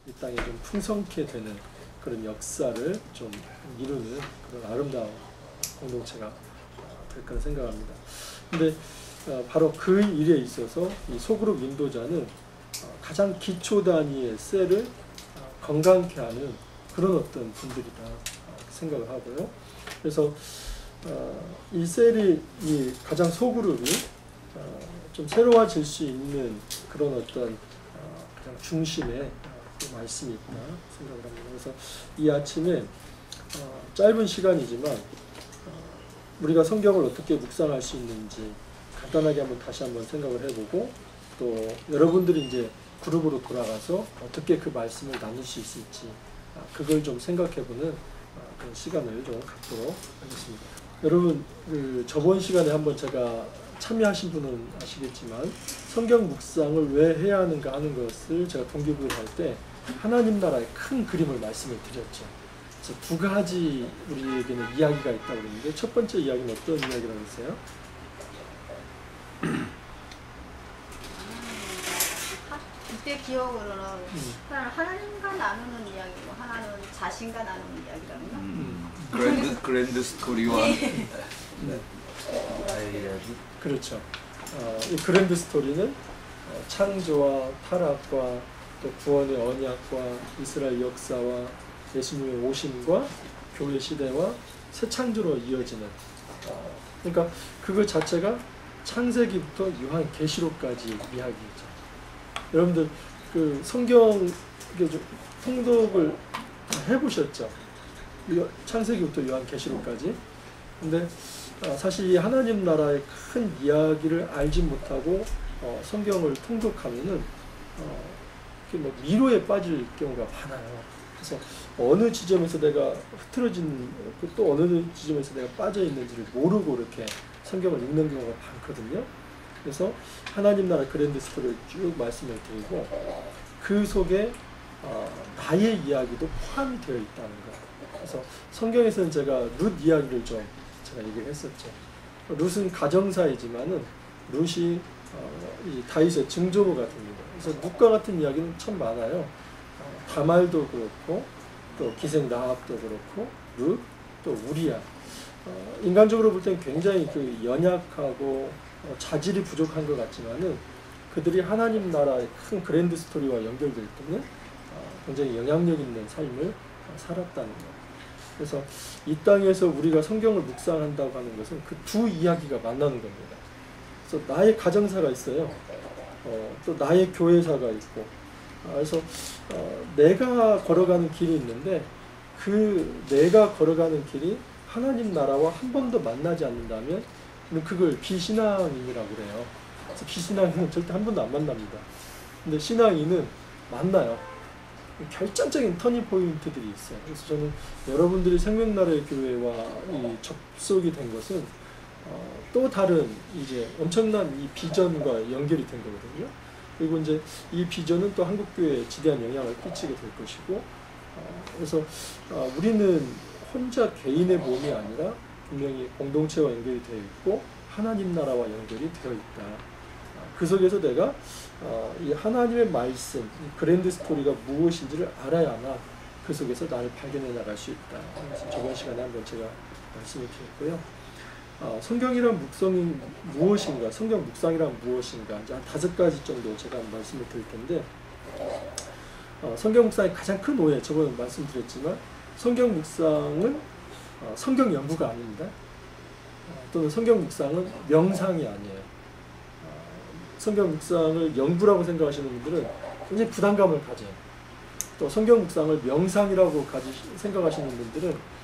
이 땅에 좀 풍성케 되는 그런 역사를 좀 이루는 그런 아름다운 공동체가 될 거라 생각합니다. 근데 바로 그 일에 있어서 이 소그룹 인도자는 가장 기초 단위의 셀을 건강케 하는 그런 어떤 분들이다 생각을 하고요. 그래서 이 셀이 이 가장 소그룹이 좀 새로워질 수 있는 그런 어떤 가장 중심에 말씀이 있다 생각을 합니다. 그래서 이 아침에 짧은 시간이지만 우리가 성경을 어떻게 묵상할 수 있는지 간단하게 다시 한번 생각을 해보고, 또 여러분들이 이제 그룹으로 돌아가서 어떻게 그 말씀을 나눌 수 있을지 그걸 좀 생각해보는 그런 시간을 좀 갖도록 하겠습니다. 여러분, 저번 시간에 한번 제가 참여하신 분은 아시겠지만 성경 묵상을 왜 해야 하는가 하는 것을 제가 동기부여를 할 때 하나님 나라의 큰 그림을 말씀을 드렸죠. 그래서 두 가지 우리에게는 이야기가 있다고 그러는데, 첫 번째 이야기는 어떤 이야기라고 했어요? 그때 기억으로는 하나는 하나님과 나누는 이야기고 하나는 자신과 나누는 이야기라고요. 그랜드 스토리와 네. 그렇죠. 이 그랜드 스토리는 창조와 타락과 또 구원의 언약과 이스라엘 역사와 예수님의 오심과 교회 시대와 새 창조로 이어지는, 그러니까 그거 자체가 창세기부터 요한계시록까지 이야기죠. 여러분들 그 성경 통독을 해보셨죠? 창세기부터 요한계시록까지. 근데 사실 이 하나님 나라의 큰 이야기를 알지 못하고 성경을 통독하면은 뭐 미로에 빠질 경우가 많아요. 그래서 어느 지점에서 내가 흐트러진, 또 어느 지점에서 내가 빠져 있는지를 모르고 이렇게 성경을 읽는 경우가 많거든요. 그래서 하나님 나라 그랜드 스토리를 쭉 말씀을 드리고 그 속에 나의 이야기도 포함이 되어 있다는 거. 그래서 성경에서는 제가 룻 이야기를 좀 제가 얘기를 했었죠. 룻은 가정사이지만은 룻이 이 다윗의 증조부가 됩니다. 그래서 룻과 같은 이야기는 참 많아요. 다말도 그렇고 또 기생 라합도 그렇고 룻, 또 우리야. 인간적으로 볼 땐 굉장히 그 연약하고 자질이 부족한 것 같지만은 그들이 하나님 나라의 큰 그랜드 스토리와 연결될 때는 굉장히 영향력 있는 삶을 살았다는 것. 그래서 이 땅에서 우리가 성경을 묵상한다고 하는 것은 그 두 이야기가 만나는 겁니다. 그래서 나의 가정사가 있어요. 또 나의 교회사가 있고. 그래서 내가 걸어가는 길이 있는데 그 내가 걸어가는 길이 하나님 나라와 한 번도 만나지 않는다면 그걸 비신앙인이라고 그래요. 그래서 비신앙인은 절대 한 번도 안 만납니다. 근데 신앙인은 만나요. 결정적인 터닝 포인트들이 있어요. 그래서 저는 여러분들이 생명나라의 교회와 이 접속이 된 것은 또 다른 이제 엄청난 이 비전과 연결이 된 거거든요. 그리고 이제 이 비전은 또 한국교회에 지대한 영향을 끼치게 될 것이고, 그래서 우리는 혼자 개인의 몸이 아니라 분명히 공동체와 연결이 되어 있고 하나님 나라와 연결이 되어 있다. 그 속에서 내가 이 하나님의 말씀, 이 그랜드 스토리가 무엇인지를 알아야만 그 속에서 나를 발견해 나갈 수 있다. 그래서 저번 시간에 한번 제가 말씀을 드렸고요. 성경이란 묵상이 무엇인가, 성경 묵상이란 무엇인가, 이제 한 5가지 정도 제가 말씀을 드릴 텐데, 성경 묵상의 가장 큰 오해, 저번에 말씀드렸지만 성경 묵상은 성경 연구가 아닙니다. 또는 성경 묵상은 명상이 아니에요. 성경 묵상을 연구라고 생각하시는 분들은 굉장히 부담감을 가져요. 또 성경 묵상을 명상이라고 생각하시는 분들은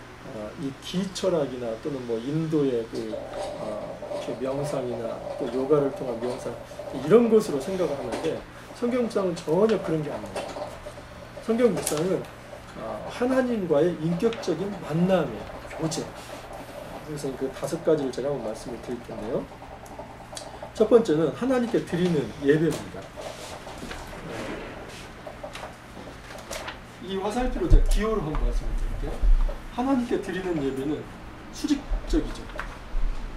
이 기철학이나 또는 뭐 인도의 그 명상이나 또 요가를 통한 명상 이런 것으로 생각을 하는데, 성경 묵상은 전혀 그런 게 아닙니다. 성경 묵상은 하나님과의 인격적인 만남의 교제. 그래서 그 5가지를 제가 한번 말씀을 드릴 텐데요. 첫 번째는 하나님께 드리는 예배입니다. 이 화살표로 제가 기호를 한번 말씀을 드릴게요. 하나님께 드리는 예배는 수직적이죠.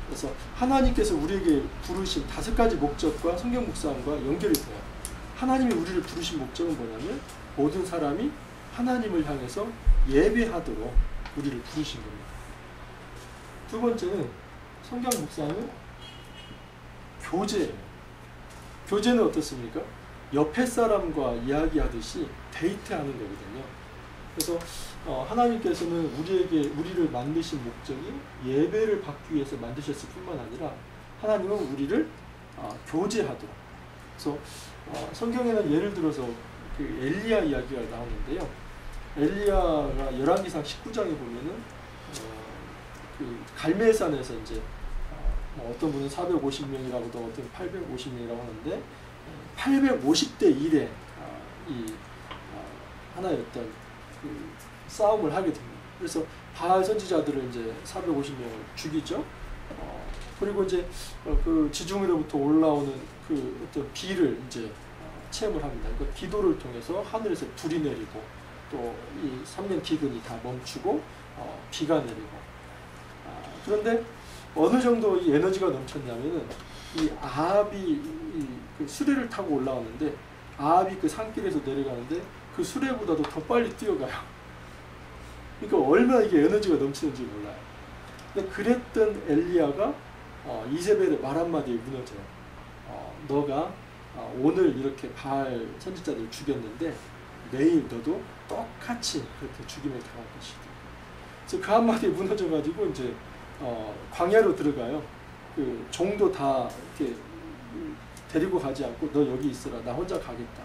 그래서 하나님께서 우리에게 부르신 5가지 목적과 성경 묵상과 연결이 돼요. 하나님이 우리를 부르신 목적은 뭐냐면 모든 사람이 하나님을 향해서 예배하도록 우리를 부르신 겁니다. 두 번째는 성경 묵상은 교제예요. 교제는 어떻습니까? 옆에 사람과 이야기하듯이 데이트하는 거거든요. 그래서 하나님께서는 우리를 만드신 목적이 예배를 받기 위해서 만드셨을 뿐만 아니라 하나님은 우리를 교제하도록. 그래서 성경에는 예를 들어서 그 엘리야 이야기가 나오는데요. 엘리야가 열왕기상 19장에 보면은 그 갈멜산에서 이제 어떤 분은 450명이라고도 어떤 850명이라고 하는데 850대 1의 하나의 어떤 그 싸움을 하게 됩니다. 그래서 바알 선지자들을 이제 450명을 죽이죠. 그리고 이제 그 지중해로부터 올라오는 그 어떤 비를 이제 체험을 합니다. 그러니까 기도를 통해서 하늘에서 불이 내리고 또 이 3년 기근이 다 멈추고 비가 내리고. 그런데 어느 정도 이 에너지가 넘쳤냐면은 이 아합이 그 수레를 타고 올라왔는데 아합이 그 산길에서 내려가는데 그 수레보다도 더 빨리 뛰어가요. 그러니까 얼마나 이게 에너지가 넘치는지 몰라요. 근데 그랬던 엘리야가 이세벨의 말 한마디에 무너져요. 너가 오늘 이렇게 바알 선지자들 죽였는데 내일 너도 똑같이 그렇게 죽임을 당할 것이다. 그래서 그 한마디에 무너져가지고 이제 광야로 들어가요. 그 종도 다 이렇게 데리고 가지 않고 너 여기 있으라, 나 혼자 가겠다.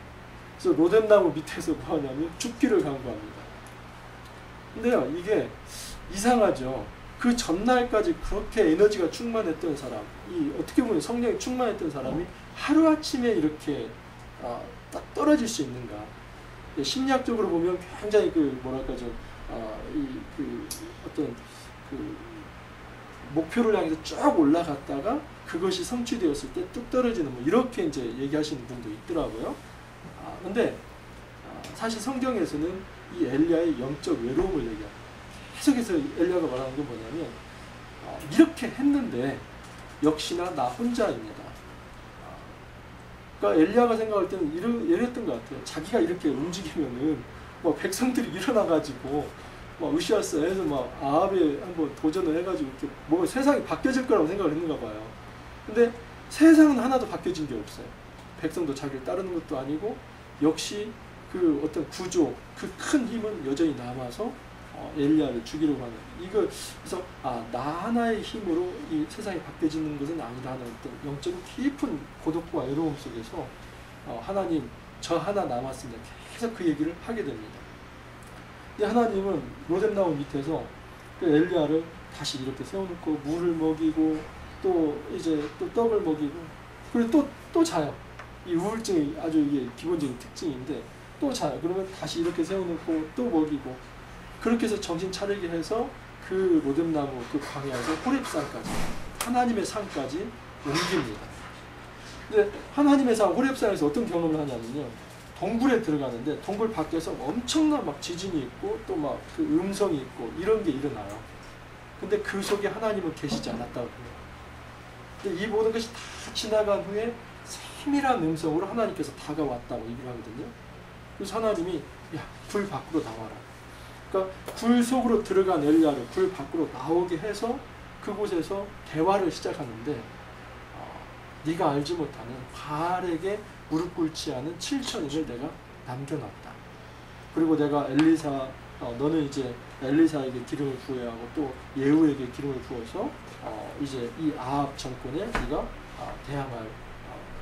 그래서 로뎀나무 밑에서 뭐 하냐면 죽기를 강구합니다. 근데요, 이게 이상하죠. 그 전날까지 그렇게 에너지가 충만했던 사람, 어떻게 보면 성령이 충만했던 사람이 하루아침에 이렇게 딱 떨어질 수 있는가. 심리학적으로 보면 굉장히 어떤 목표를 향해서 쭉 올라갔다가 그것이 성취되었을 때 뚝 떨어지는 이렇게 이제 얘기하시는 분도 있더라고요. 근데 사실 성경에서는 이 엘리야의 영적 외로움을 얘기합니다. 계속해서 엘리야가 말하는 게 뭐냐면 이렇게 했는데 역시나 나 혼자입니다. 그러니까 엘리야가 생각할 때는 이랬던 것 같아요. 자기가 이렇게 움직이면은 백성들이 일어나가지고 으쌰으쌰 해서 아합에 한번 도전을 해가지고 이렇게 세상이 바뀌어질 거라고 생각을 했는가 봐요. 근데 세상은 하나도 바뀌어진 게 없어요. 백성도 자기를 따르는 것도 아니고 역시 그 어떤 구조, 그 큰 힘은 여전히 남아서 엘리야를 죽이려고 하는 그래서 나 하나의 힘으로 이 세상이 바뀌어지는 것은 아니다 하는 어떤 영적인 깊은 고독과 외로움 속에서 하나님 저 하나 남았습니다. 계속 그 얘기를 하게 됩니다. 근데 하나님은 로뎀나무 밑에서 그 엘리야를 다시 이렇게 세워놓고 물을 먹이고 또 이제 또 떡을 먹이고 그리고 또 자요. 이 우울증이 아주 이게 기본적인 특징인데 또 자요. 그러면 다시 이렇게 세워놓고 또 먹이고 그렇게 해서 정신 차리게 해서 그 로뎀나무 그 광야에서 호렙산까지 하나님의 산까지 옮깁니다. 근데 하나님의 산 호렙산에서 어떤 경험을 하냐면요. 동굴에 들어가는데 동굴 밖에서 엄청난 지진이 있고 또 그 음성이 있고 이런 게 일어나요. 근데 그 속에 하나님은 계시지 않았다고 해요. 근데 이 모든 것이 다 지나간 후에 세밀한 음성으로 하나님께서 다가왔다고 얘기를 하거든요. 그래서 하나님이 불 밖으로 나와라. 그러니까 굴 속으로 들어간 엘리야를 굴 밖으로 나오게 해서 그곳에서 대화를 시작하는데 네가 알지 못하는 바알에게 무릎 꿇지 않은 7천인을 내가 남겨놨다. 그리고 내가 너는 이제 엘리사에게 기름을 부어야 하고 또 예후에게 기름을 부어서 이제 이 아합 정권에 네가 대항할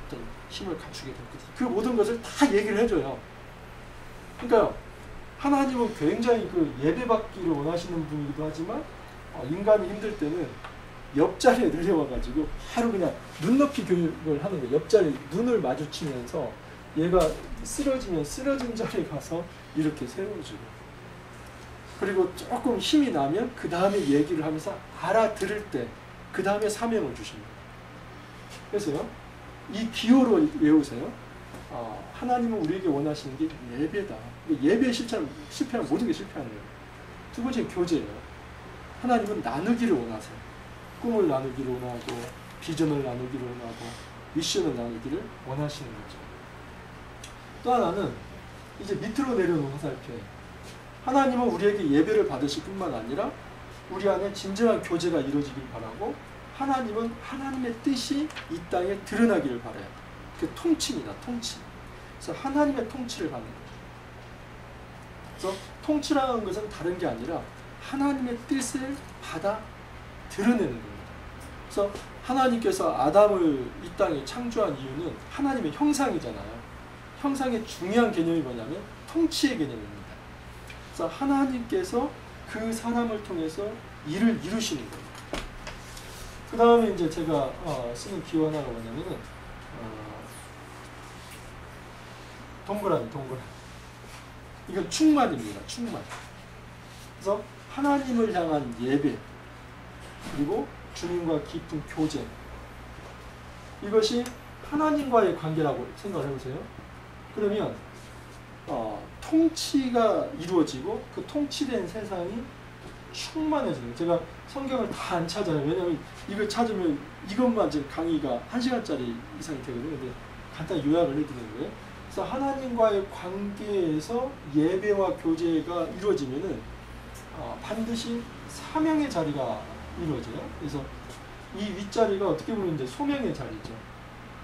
어떤 힘을 갖추게 될 것이다. 그 모든 것을 다 얘기를 해줘요. 그러니까 하나님은 굉장히 그 예배받기를 원하시는 분이기도 하지만 인간이 힘들 때는 옆자리에 내려와가지고 하루 그냥 눈높이 교육을 하는 거예요. 옆자리 눈을 마주치면서 얘가 쓰러지면 쓰러진 자리에 가서 이렇게 세워주고 그리고 조금 힘이 나면 그 다음에 얘기를 하면서 알아들을 때 그 다음에 사명을 주십니다. 그래서요 이 기호로 외우세요. 하나님은 우리에게 원하시는 게 예배다. 예배에 실패하면 모든 게 실패하는 거예요. 두 번째는 교제예요. 하나님은 나누기를 원하세요. 꿈을 나누기를 원하고 비전을 나누기를 원하고 미션을 나누기를 원하시는 거죠. 또 하나는 이제 밑으로 내려놓은 화살표예요. 하나님은 우리에게 예배를 받으실 뿐만 아니라 우리 안에 진정한 교제가 이루어지길 바라고 하나님은 하나님의 뜻이 이 땅에 드러나기를 바라요. 그 통치입니다. 통치. 그래서 하나님의 통치를 받는 거죠. 그래서 통치라는 것은 다른 게 아니라 하나님의 뜻을 받아 드러내는 겁니다. 그래서 하나님께서 아담을 이 땅에 창조한 이유는 하나님의 형상이잖아요. 형상의 중요한 개념이 뭐냐면 통치의 개념입니다. 그래서 하나님께서 그 사람을 통해서 일을 이루시는 거예요. 그 다음에 이제 제가 쓰는 기호 하나가 뭐냐면은 동그라미. 이건 충만입니다. 충만. 그래서 하나님을 향한 예배 그리고 주님과 깊은 교제 이것이 하나님과의 관계라고 생각을 해보세요. 그러면 통치가 이루어지고 그 통치된 세상이 충만해지는 거예요. 제가 성경을 다 안 찾아요. 왜냐하면 이걸 찾으면 이것만 지금 강의가 1시간짜리 이상이 되거든요. 근데 간단히 요약을 해드리는 거예요. 그래서 하나님과의 관계에서 예배와 교제가 이루어지면은 반드시 사명의 자리가 이루어져요. 그래서 이 윗자리가 어떻게 보면 이제 소명의 자리죠.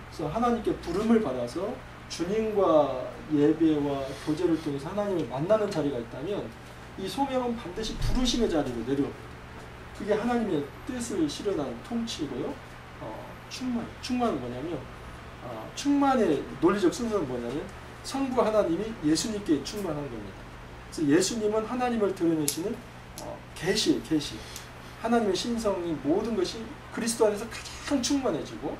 그래서 하나님께 부름을 받아서 주님과 예배와 교제를 통해서 하나님을 만나는 자리가 있다면 이 소명은 반드시 부르심의 자리로 내려옵니다. 그게 하나님의 뜻을 실현한 통치고요. 충만은 뭐냐면 충만의 논리적 순서는 뭐냐면 성부 하나님이 예수님께 충만한 겁니다. 그래서 예수님은 하나님을 드러내시는 계시 하나님의 신성이 모든 것이 그리스도 안에서 가장 충만해지고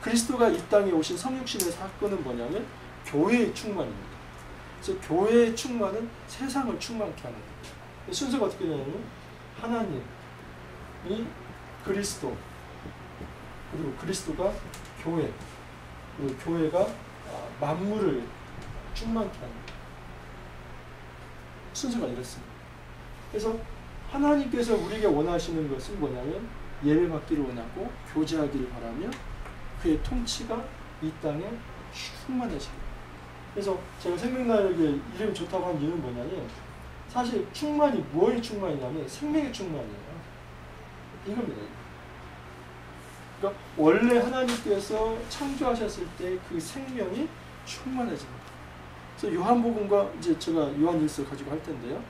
그리스도가 이 땅에 오신 성육신의 사건은 뭐냐면 교회의 충만입니다. 그래서 교회의 충만은 세상을 충만케 하는 거예요. 순서가 어떻게 되냐면 하나님이 그리스도 그리고 그리스도가 교회 그리고 교회가 만물을 충만케 하는 거예요. 순서가 이렇습니다. 그래서 하나님께서 우리에게 원하시는 것은 뭐냐면 예배받기를 원하고 교제하기를 바라며 그의 통치가 이 땅에 충만해지고 그래서 제가 생명나에게 이름이 좋다고 한 이유는 뭐냐면 사실 충만이 뭐의 충만이냐면 생명의 충만이에요. 이겁니다. 그러니까 원래 하나님께서 창조하셨을 때 그 생명이 충만해집니다. 그래서 요한복음과 이제 제가 요한일서 가지고 할 텐데요.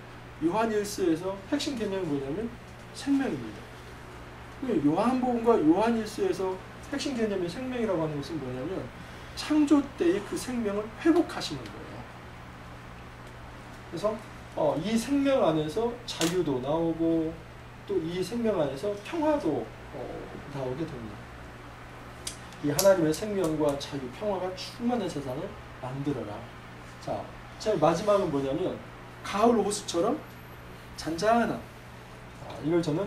요한일서에서 핵심 개념이 뭐냐면 생명입니다. 요한복음과 요한일서에서 핵심 개념이 생명이라고 하는 것은 뭐냐면 창조 때의 그 생명을 회복하시는 거예요. 그래서 이 생명 안에서 자유도 나오고 또 이 생명 안에서 평화도 나오게 됩니다. 이 하나님의 생명과 자유, 평화가 충만한 세상을 만들어라. 자, 제일 마지막은 뭐냐면 가을 호수처럼 잔잔한 이걸 저는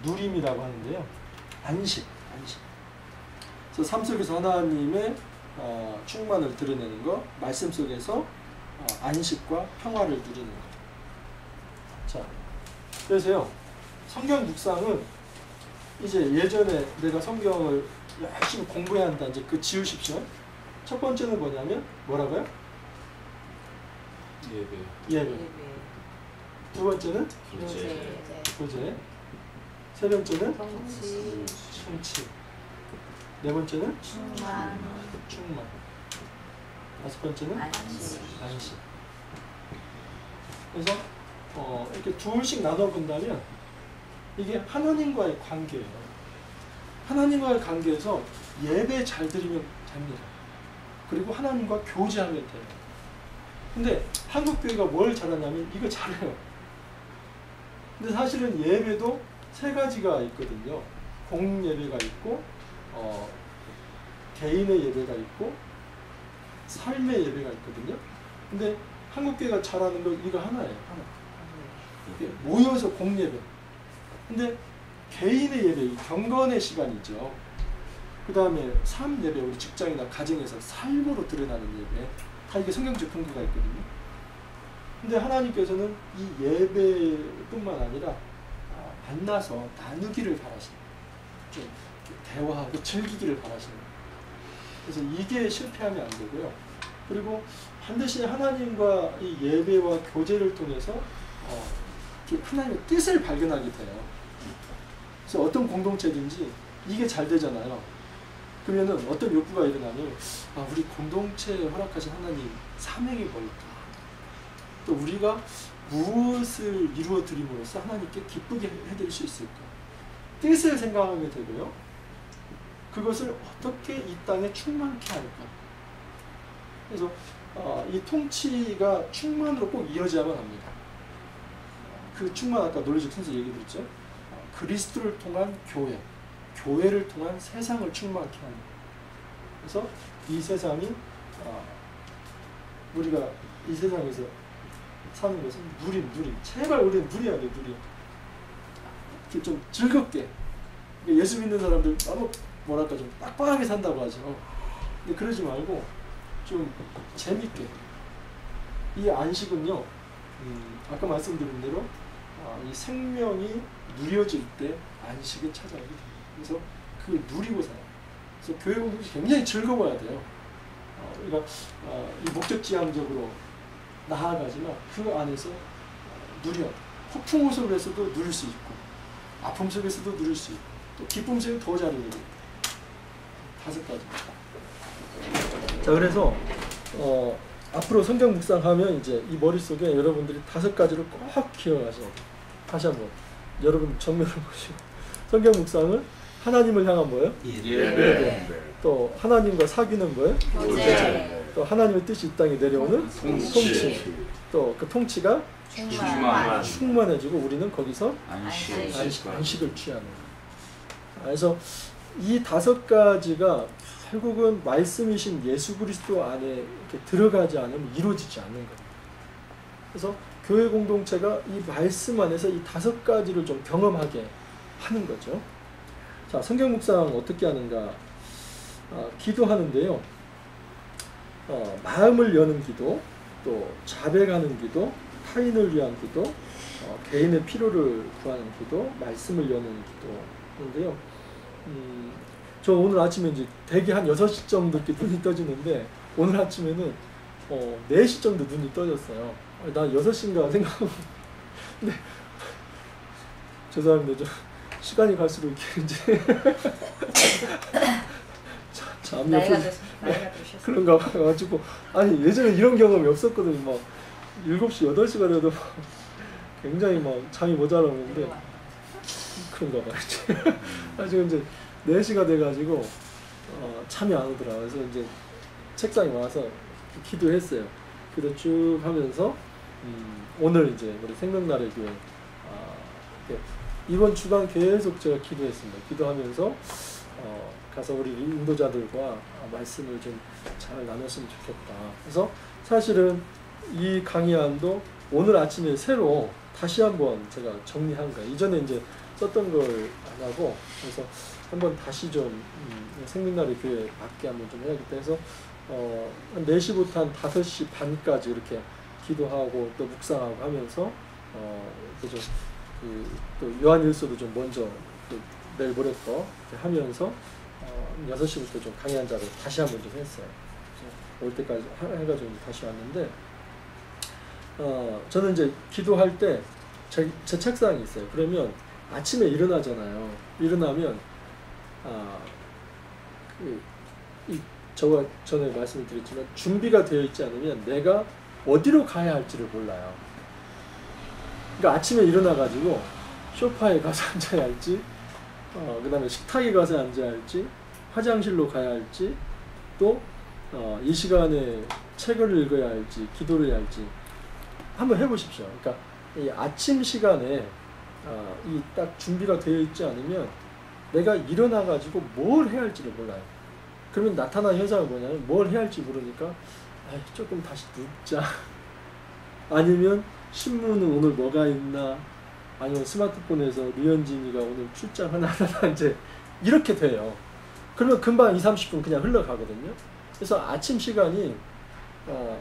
누림이라고 하는데요. 안식. 그래서 삶 속에서 하나님의 충만을 드러내는 것, 말씀 속에서 안식과 평화를 누리는 것. 자, 그래서요. 성경 묵상은 이제 예전에 내가 성경을 열심히 공부해야 한다. 이제 그 지우십시오. 첫 번째는 뭐냐면 뭐라고요? 예배. 두 번째는 교제. 세 번째는 통치. 네 번째는 충만. 다섯 번째는 안식. 그래서 이렇게 둘씩 나눠 본다면 이게 하나님과의 관계예요. 하나님과의 관계에서 예배 잘 드리면 됩니다. 그리고 하나님과 교제하면 돼요. 근데 한국교회가 뭘 잘하냐면 이거 잘해요. 근데 사실은 예배도 세 가지가 있거든요. 공예배가 있고 개인의 예배가 있고 삶의 예배가 있거든요. 근데 한국교회가 잘하는 건 이거 하나예요. 하나. 이게 모여서 공예배. 근데 개인의 예배, 경건의 시간이죠. 그 다음에 삶 예배, 우리 직장이나 가정에서 삶으로 드러나는 예배. 다 이게 성경적 근거가 있거든요. 근데 하나님께서는 이 예배뿐만 아니라 만나서 나누기를 바라시는 거예요. 좀 대화하고 즐기기를 바라시는 거예요. 그래서 이게 실패하면 안 되고요. 그리고 반드시 하나님과 이 예배와 교제를 통해서 하나님의 뜻을 발견하게 돼요. 그래서 어떤 공동체든지 이게 잘 되잖아요. 그러면은 어떤 욕구가 일어나면 우리 공동체에 허락하신 하나님 사명이 뭘까? 또 우리가 무엇을 이루어 드림으로써 하나님께 기쁘게 해드릴 수 있을까? 뜻을 생각하게 되고요. 그것을 어떻게 이 땅에 충만케 할까? 그래서 이 통치가 충만으로 꼭 이어져야만 합니다. 그 충만 아까 논리적 순서 얘기 드렸죠. 그리스도를 통한 교회, 교회를 통한 세상을 충만케 하는. 그래서 이 세상이 우리가 이 세상에서 사는 것은 누림. 제발 우리는 누려야 돼, 누려. 이렇게 좀 즐겁게. 예수 믿는 사람들 너무 뭐랄까 좀 빡빡하게 산다고 하죠. 근데 그러지 말고 좀 재밌게. 이 안식은요, 아까 말씀드린 대로 이 생명이 누려질 때 안식을 찾아오게 됩니다. 그래서 그걸 누리고 살아요. 그래서 교회 공동체 굉장히 즐거워야 돼요. 우리가 이 목적지향적으로 나아가지만 그 안에서 누려. 폭풍 속에서도 누릴 수 있고, 아픔 속에서도 누릴 수 있고, 또 기쁨 속에 더 잘 누리고. 5가지입니다. 자, 그래서 앞으로 성경 묵상하면 이제 이 머릿속에 여러분들이 5가지를 꼭 기억하셔야 돼요. 다시 한번 여러분 정면을 보시고, 성경 묵상은 하나님을 향한 뭐예요? 예배. 또 하나님과 사귀는 뭐예요? 교제. 또 하나님의 뜻이 이 땅에 내려오는 통치. 또 그 통치가 충만해지고 우리는 거기서 안식을 취하는 거예요. 그래서 이 5가지가 결국은 말씀이신 예수 그리스도 안에 이렇게 들어가지 않으면 이루어지지 않는 겁니다. 그래서 교회 공동체가 이 말씀 안에서 이 5가지를 좀 경험하게 하는 거죠. 자, 성경 묵상 어떻게 하는가? 기도하는데요. 마음을 여는 기도, 또 자백하는 기도, 타인을 위한 기도, 개인의 필요를 구하는 기도, 말씀을 여는 기도인데요. 저 오늘 아침에 이제 대개 한 6시 정도 이렇게 눈이 떠지는데, 오늘 아침에는 4시 정도 눈이 떠졌어요. 난 6시인가 생각하고. 근데 죄송합니다. 시간이 갈수록 이렇게 이제 잠이 없어서 그런가 봐가지고, 아니 예전에 이런 경험이 없었거든요. 막 7시, 8시가 돼도 굉장히 막 잠이 모자라는데 그런가 봐요. 지금 이제 4시가 돼가지고 잠이 안 오더라고요. 그래서 이제 책상에 와서 기도했어요. 기도 쭉 하면서 오늘 이제 우리 생명나래 교회 이번 주간 계속 제가 기도했습니다. 기도하면서 가서 우리 인도자들과 말씀을 좀 잘 나눴으면 좋겠다. 그래서 사실은 이 강의안도 오늘 아침에 새로 다시 한번 제가 정리한 거예요. 이전에 이제 썼던 걸 안 하고, 그래서 한번 다시 좀 생명나래 교회 밖에 한번 좀 해야겠다 해서 한 4시부터 한 5시 반까지 이렇게 기도하고 또 묵상하고 하면서 또 요한일서도 좀 먼저 내일 모레 거 하면서 6시부터 좀 강의 한 자를 다시 한번 좀 했어요. 올 때까지 해가지고 다시 왔는데, 저는 이제 기도할 때 제 책상이 있어요. 그러면 아침에 일어나잖아요. 일어나면 저가 전에 말씀을 드렸지만 준비가 되어 있지 않으면 내가 어디로 가야 할지를 몰라요. 그러니까 아침에 일어나가지고 소파에 가서 앉아야 할지, 그 다음에 식탁에 가서 앉아야 할지, 화장실로 가야 할지, 또 이 시간에 책을 읽어야 할지, 기도를 해야 할지 한번 해보십시오. 그러니까 이 아침 시간에 이 딱 준비가 되어 있지 않으면 내가 일어나가지고 뭘 해야 할지를 몰라요. 그러면 나타나는 현상은 뭐냐면 뭘 해야 할지 모르니까 조금 다시 눕자, 아니면 신문은 오늘 뭐가 있나, 아니면 스마트폰에서 류현진이가 오늘 출장하나 이제 이렇게 돼요. 그러면 금방 20-30분 그냥 흘러가거든요. 그래서 아침 시간이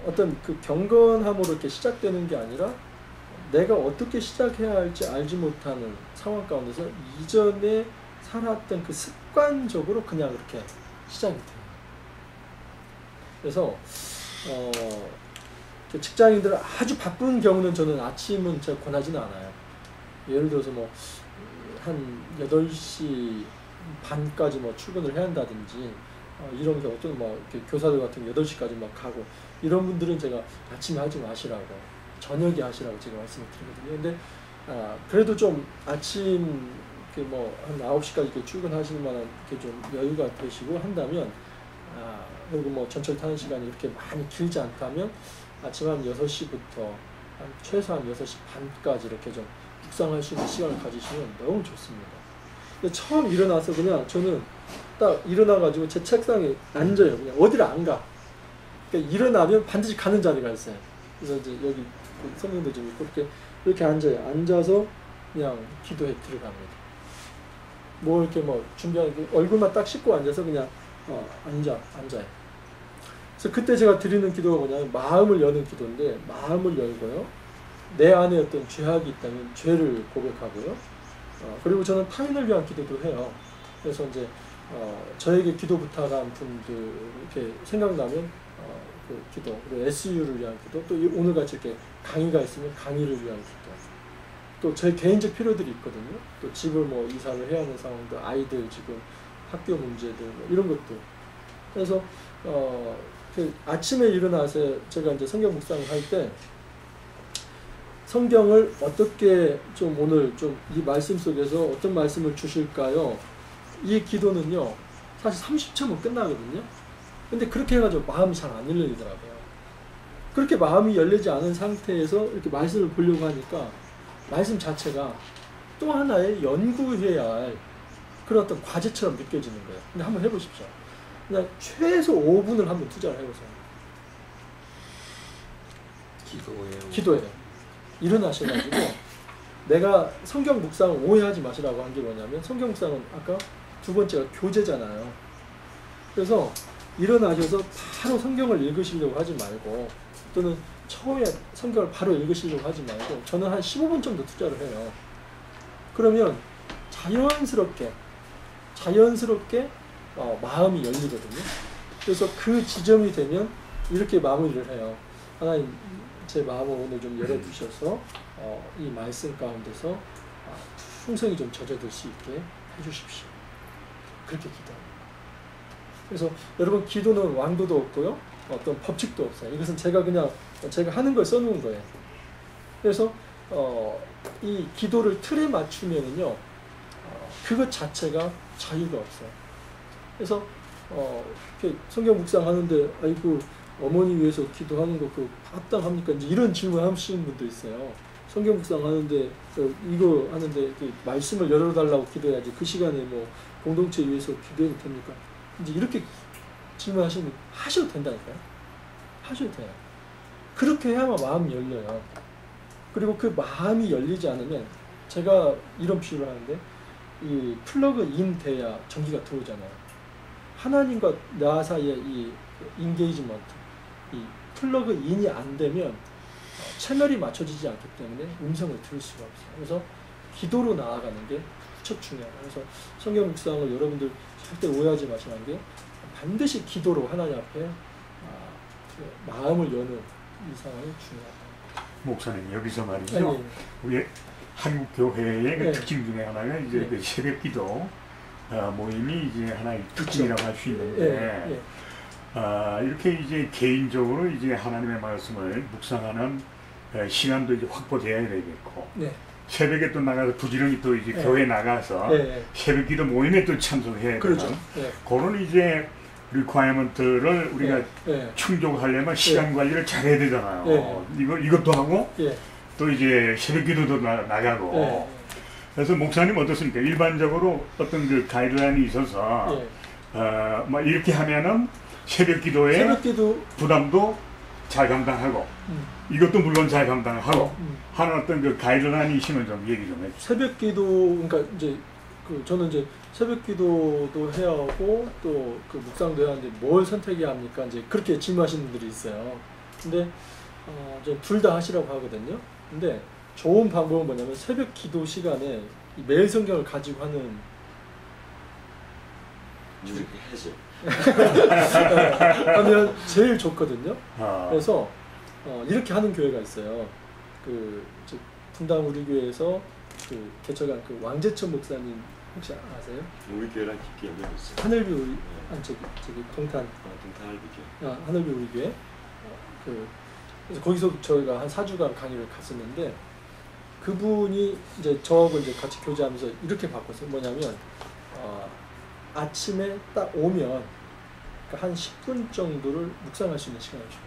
어떤 그 경건함으로 이렇게 시작되는 게 아니라 내가 어떻게 시작해야 할지 알지 못하는 상황 가운데서 이전에 살았던 그 습관적으로 그냥 이렇게 시작이 돼요. 그래서 직장인들 아주 바쁜 경우는 저는 아침은 제가 권하지는 않아요. 예를 들어서 뭐 한 8시 반까지 뭐 출근을 해야 한다든지 이런 게 어떤 뭐 이렇게 교사들 같은 8시까지 막 가고 이런 분들은 제가 아침에 하지 마시라고 저녁에 하시라고 제가 말씀을 드리거든요. 근데 그래도 좀 아침 뭐 한 9시까지 이렇게 출근하실 만한 이렇게 좀 여유가 되시고 한다면 그리고 뭐 전철 타는 시간이 이렇게 많이 길지 않다면 아침 한 6시부터 한 최소한 6시 반까지 이렇게 좀 묵상할 수 있는 시간을 가지시면 너무 좋습니다. 근데 처음 일어나서 그냥 저는 딱 일어나가지고 제 책상에 앉아요. 그냥 어디를 안 가. 그러니까 일어나면 반드시 가는 자리가 있어요. 그래서 이제 여기 성경도 좀 있고 이렇게 앉아요. 앉아서 그냥 기도에 들어갑니다. 뭐 이렇게 뭐 준비하는 얼굴만 딱 씻고 앉아서 그냥 앉아요. 그래서 그때 제가 드리는 기도가 뭐냐면 마음을 여는 기도인데 마음을 열고요. 내 안에 어떤 죄악이 있다면 죄를 고백하고요. 그리고 저는 타인을 위한 기도도 해요. 그래서 이제 저에게 기도 부탁한 분들 이렇게 생각나면 그 기도, 그리고 SU를 위한 기도, 또 오늘같이 이렇게 강의가 있으면 강의를 위한 기도, 또 제 개인적 필요들이 있거든요. 또 집을 뭐 이사를 해야 하는 상황도, 아이들 지금 학교 문제들 뭐 이런 것들. 그래서 그 아침에 일어나서 제가 이제 성경 묵상을 할 때 성경을 어떻게 좀 오늘 좀 이 말씀 속에서 어떤 말씀을 주실까요? 이 기도는요 사실 30초면 끝나거든요. 근데 그렇게 해가지고 마음이 잘 안 열리더라고요. 그렇게 마음이 열리지 않은 상태에서 이렇게 말씀을 보려고 하니까 말씀 자체가 또 하나의 연구해야 할 그런 어떤 과제처럼 느껴지는 거예요. 근데 한번 해보십시오. 그냥 최소 5분을 한번 투자를 해보세요. 기도예요. 일어나셔가지고 내가 성경 묵상을 오해하지 마시라고 한 게 뭐냐면 성경 묵상은 아까 두 번째가 교제잖아요. 그래서 일어나셔서 바로 성경을 읽으시려고 하지 말고 또는 처음에 성경을 바로 읽으시려고 하지 말고 저는 한 15분 정도 투자를 해요. 그러면 자연스럽게 마음이 열리거든요. 그래서 그 지점이 되면 이렇게 마무리를 해요. 하나님 제 마음을 오늘 좀 열어주셔서 이 말씀 가운데서 풍성히 좀 젖어들 수 있게 해주십시오. 그렇게 기도합니다. 그래서 여러분 기도는 왕도도 없고요. 어떤 법칙도 없어요. 이것은 제가 하는 걸 써놓은 거예요. 그래서 이 기도를 틀에 맞추면은요 그것 자체가 자유가 없어요. 그래서 성경 묵상하는데 아이고 어머니 위해서 기도하는 거 그거 합당합니까? 이제 이런 질문 하시는 분도 있어요. 성경 묵상하는데 이거 하는데 말씀을 열어달라고 기도해야지 그 시간에 뭐 공동체 위해서 기도해도 됩니까? 이제 이렇게 질문하시면 하셔도 된다니까요. 하셔도 돼요. 그렇게 해야만 마음이 열려요. 그리고 그 마음이 열리지 않으면 제가 이런 비유를 하는데 이 플러그 인 돼야 전기가 들어오잖아요. 하나님과 나 사이에 이 인게이지먼트, 이 플러그 인이 안 되면 채널이 맞춰지지 않기 때문에 음성을 들을 수가 없어요. 그래서 기도로 나아가는 게 무척 중요해요. 그래서 성경 묵상을 여러분들 절대 오해하지 마시는 게 반드시 기도로 하나님 앞에 마음을 여는 이 상황이 중요하다. 목사님 여기서 말이죠. 우리 한국 교회의 그 특징 중에 하나가 이제 그 새벽기도 모임이 이제 하나의 특징이라고 할 수 있는데 이렇게 이제 개인적으로 이제 하나님의 말씀을 묵상하는 시간도 이제 확보되어야 되겠고 새벽에 또 나가서 부지런히 또 이제 교회 나가서 새벽기도 모임에 또 참석해야 그렇죠. 되는 그런 이제 리퀘어먼트를 우리가 충족하려면 시간 관리를 잘해야 되잖아요. 이것도 하고 또 이제 새벽기도도 나가고 그래서 목사님 어떻습니까? 일반적으로 어떤 그 가이드라인이 있어서 뭐 이렇게 하면은 새벽기도 부담도 잘 감당하고 이것도 물론 잘 감당하고 하는 어떤 그 가이드라인이 있으면 좀 얘기 좀 해주세요. 새벽기도 그러니까 이제 저는 이제 새벽기도도 해야 하고 또 그 묵상도 해야 하는데 뭘 선택해야 합니까? 이제 그렇게 질문하시는 분들이 있어요. 근데 둘 다 하시라고 하거든요. 근데 좋은 방법은 뭐냐면 새벽 기도 시간에 이 매일 성경을 가지고 하는 하면 제일 좋거든요. 그래서 이렇게 하는 교회가 있어요. 그 분당 우리 교회에서 그 개척한 그 왕재천 목사님 혹시 아세요? 우리 교회랑 깊게 연결이 있어요. 하늘비 우리 저기 동탄 동탄 하늘비 교회. 하늘비 우리 교회. 그래서 거기서 저희가 한 4주간 강의를 갔었는데 그분이 이제 저하고 이제 같이 교제하면서 이렇게 바꿨어요. 뭐냐면 아침에 딱 오면 한 10분 정도를 묵상할 수 있는 시간을 줘요.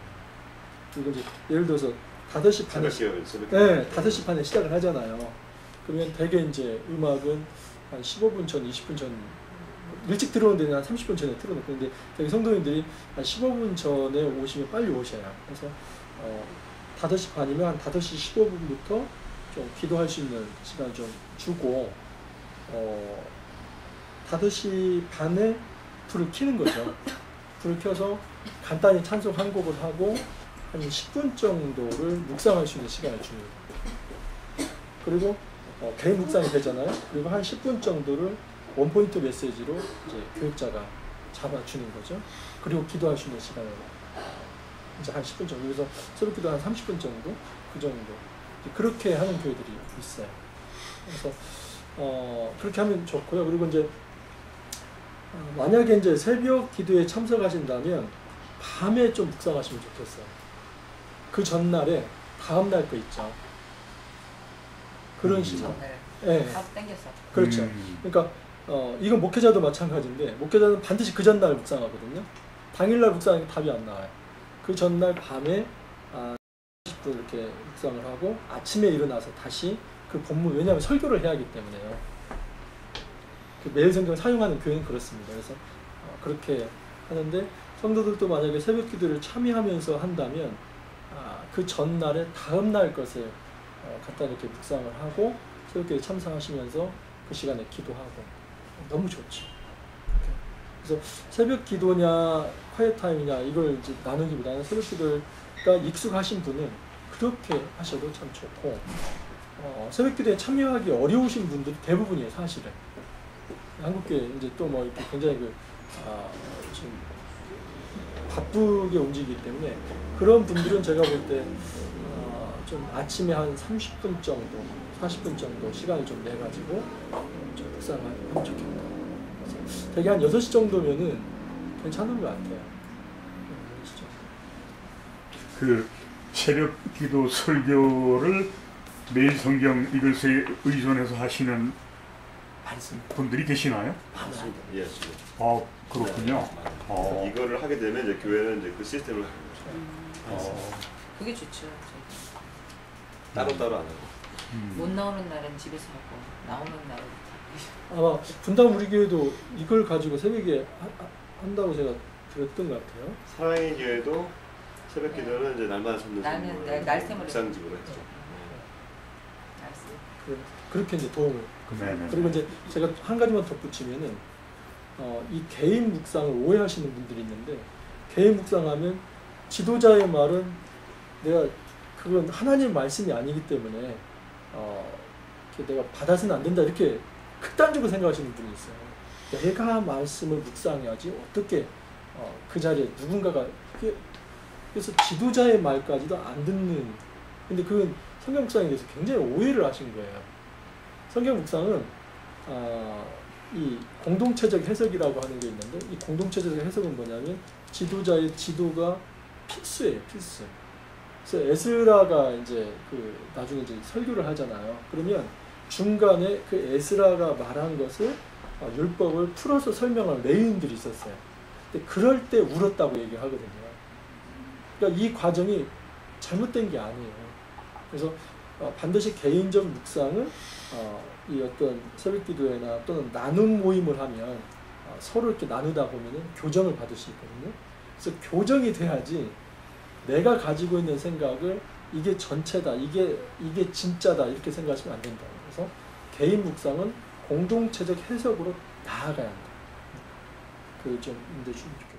그리고 이제 예를 들어서 5시 반에 5시 반에 시작을 하잖아요. 그러면 대개 이제 음악은 한 15분 전, 20분 전 일찍 들어오는 데는 한 30분 전에 틀어놓고 근데 되게 성도님들이 한 15분 전에 오시면 빨리 오셔야. 그래서 5시 반이면 한 5시 15분부터 좀 기도할 수 있는 시간을 좀 주고 5시 반에 불을 켜는 거죠. 불을 켜서 간단히 찬송 한 곡을 하고 한 10분 정도를 묵상할 수 있는 시간을 주는 거예요. 그리고 개인 묵상이 되잖아요. 그리고 한 10분 정도를 원포인트 메시지로 이제 교육자가 잡아주는 거죠. 그리고 기도할 수 있는 시간을 이제 한 10분 정도. 그래서 새벽 기도 한 30분 정도? 그 정도. 그렇게 하는 교회들이 있어요. 그래서 그렇게 하면 좋고요. 그리고 이제 만약에 이제 새벽 기도에 참석하신다면 밤에 좀 묵상하시면 좋겠어요. 그 전날에 다음날 거 있죠. 그런 식으로. 네. 땡겼어. 그렇죠. 그러니까 이건 목회자도 마찬가지인데 목회자는 반드시 그 전날 묵상하거든요. 당일날 묵상하니까 답이 안 나와요. 그 전날 밤에 10분 이렇게 묵상을 하고 아침에 일어나서 다시 그 본문, 왜냐하면 설교를 해야 하기 때문에요. 그 매일 성경을 사용하는 교회는 그렇습니다. 그래서 그렇게 하는데 성도들도 만약에 새벽 기도를 참여하면서 한다면 그 전날에 다음날 것을 갖다 이렇게 묵상을 하고 새벽 기도에 참석하시면서 그 시간에 기도하고 너무 좋죠. 그래서 새벽 기도냐 콰이어 타임이냐 이걸 이제 나누기보다는 새벽 기도가 익숙하신 분은 그렇게 하셔도 참 좋고 새벽 기도에 참여하기 어려우신 분들이 대부분이에요, 사실은. 한국교회 이제 또 뭐 이렇게 굉장히 좀 바쁘게 움직이기 때문에 그런 분들은 제가 볼 때 좀 아침에 한 30분 정도, 40분 정도 시간을 좀 내 가지고 좀 묵상을 하면 좋겠다. 그래서 대개 한 6시 정도면은 괜찮은 것 같아요. 그 새벽 기도 설교를 매일 성경 이것에 의존해서 하시는 분들이 계시나요? 맞습니다. 예, 지금. 그렇군요. 네. 이거를 하게 되면 이제 교회는 이제 그 시스템을 하는 거죠. 그게 좋죠. 따로따로 안 하고. 못 나오는 날은 집에서 하고 나오는 날은 아마 분당 우리 교회도 이걸 가지고 새벽에 한다고 제가 들었던 것 같아요. 사랑의 교회도 새벽 기도는 이제 날마다 찾는 나는 날샘으로 묵상집으로 했죠. 그렇게 이제 도움을. 네네. 그리고 이제 제가 한 가지만 덧붙이면은 이 개인 묵상을 오해하시는 분들이 있는데 개인 묵상하면 지도자의 말은 그건 하나님 말씀이 아니기 때문에 내가 받아서는 안 된다 이렇게 극단적으로 생각하시는 분이 있어요. 내가 말씀을 묵상해야지 어떻게 그 자리에 누군가가 그래서 지도자의 말까지도 안 듣는. 근데 그건 성경 묵상에 대해서 굉장히 오해를 하신 거예요. 성경 묵상은 이 공동체적 해석이라고 하는 게 있는데 이 공동체적 해석은 뭐냐면 지도자의 지도가 필수예요, 필수. 그래서 에스라가 이제 나중에 이제 설교를 하잖아요. 그러면 중간에 그 에스라가 말한 것을 율법을 풀어서 설명한 레위인들이 있었어요. 근데 그럴 때 울었다고 얘기하거든요. 그러니까 이 과정이 잘못된 게 아니에요. 그래서 반드시 개인적 묵상은 이 어떤 새벽 기도회나 또는 나눔 모임을 하면 서로 이렇게 나누다 보면은 교정을 받을 수 있거든요. 그래서 교정이 돼야지 내가 가지고 있는 생각을 이게 전체다, 이게 진짜다 이렇게 생각하시면 안 된다. 그래서 개인 묵상은 공동체적 해석으로 나아가야 한다. 그 좀 인도해 주시면 좋겠습니다.